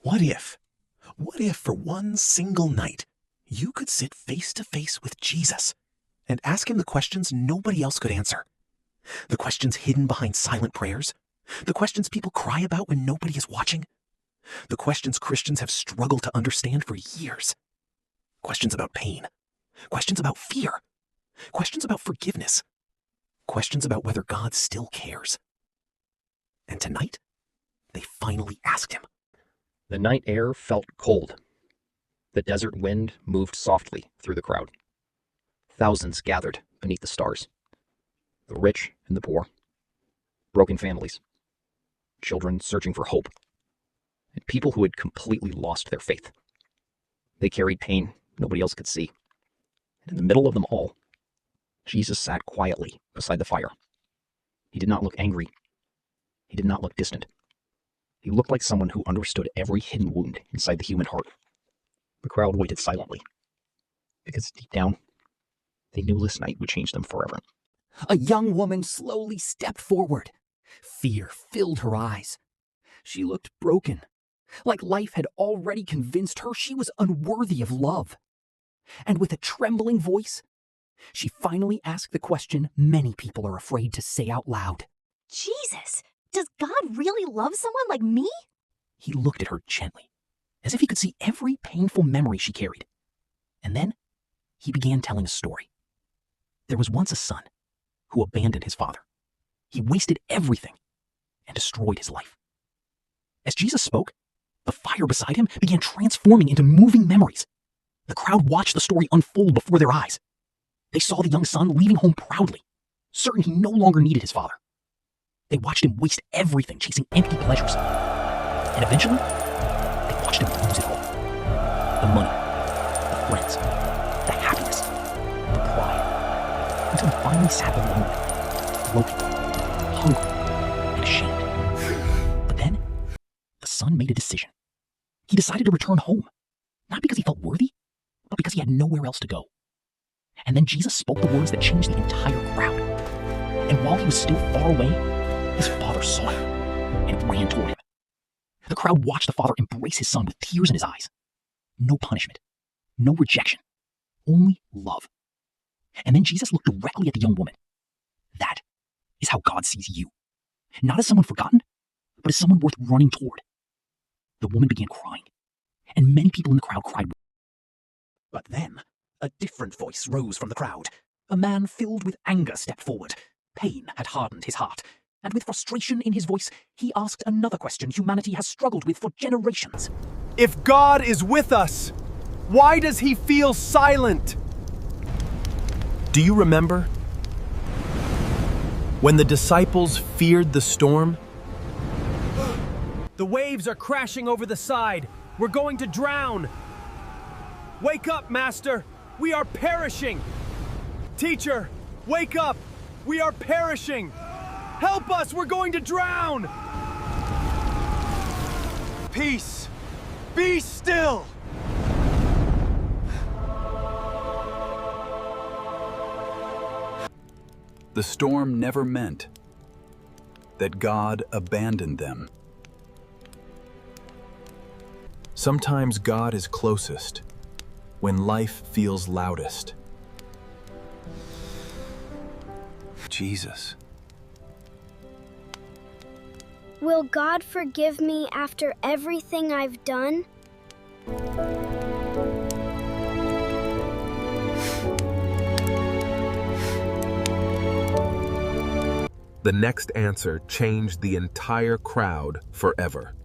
What if, what if for one single night, you could sit face to face with Jesus and ask him the questions nobody else could answer? The questions hidden behind silent prayers? The questions people cry about when nobody is watching? The questions Christians have struggled to understand for years? Questions about pain. Questions about fear. Questions about forgiveness. Questions about whether God still cares. And tonight, they finally asked him. The night air felt cold. The desert wind moved softly through the crowd. Thousands gathered beneath the stars. The rich and the poor. Broken families. Children searching for hope. And people who had completely lost their faith. They carried pain nobody else could see. And in the middle of them all, Jesus sat quietly beside the fire. He did not look angry. He did not look distant. He looked like someone who understood every hidden wound inside the human heart. The crowd waited silently, because deep down, they knew this night would change them forever. A young woman slowly stepped forward. Fear filled her eyes. She looked broken, like life had already convinced her she was unworthy of love. And with a trembling voice, she finally asked the question many people are afraid to say out loud. Jesus, does God really love someone like me? He looked at her gently, as if he could see every painful memory she carried. And then he began telling a story. There was once a son who abandoned his father. He wasted everything and destroyed his life. As Jesus spoke, the fire beside him began transforming into moving memories. The crowd watched the story unfold before their eyes. They saw the young son leaving home proudly, certain he no longer needed his father. They watched him waste everything chasing empty pleasures. And eventually, they watched him lose it all. The money, the friends, the happiness, the pride. Until he finally sat alone, broken, hungry, and ashamed. But then, the son made a decision. He decided to return home, not because he felt worthy, but because he had nowhere else to go. And then Jesus spoke the words that changed the entire crowd. And while he was still far away, his father saw him and ran toward him. The crowd watched the father embrace his son with tears in his eyes. No punishment, no rejection, only love. And then Jesus looked directly at the young woman. That is how God sees you. Not as someone forgotten, but as someone worth running toward. The woman began crying, and many people in the crowd cried. But then, a different voice rose from the crowd. A man filled with anger stepped forward. Pain had hardened his heart, and with frustration in his voice, he asked another question humanity has struggled with for generations. If God is with us, why does he feel silent? Do you remember when the disciples feared the storm? The waves are crashing over the side. We're going to drown. Wake up, Master. We are perishing. Teacher, wake up. We are perishing. Help us. We're going to drown. Peace. Be still. The storm never meant that God abandoned them. Sometimes God is closest when life feels loudest. Jesus. Will God forgive me after everything I've done? The next answer changed the entire crowd forever.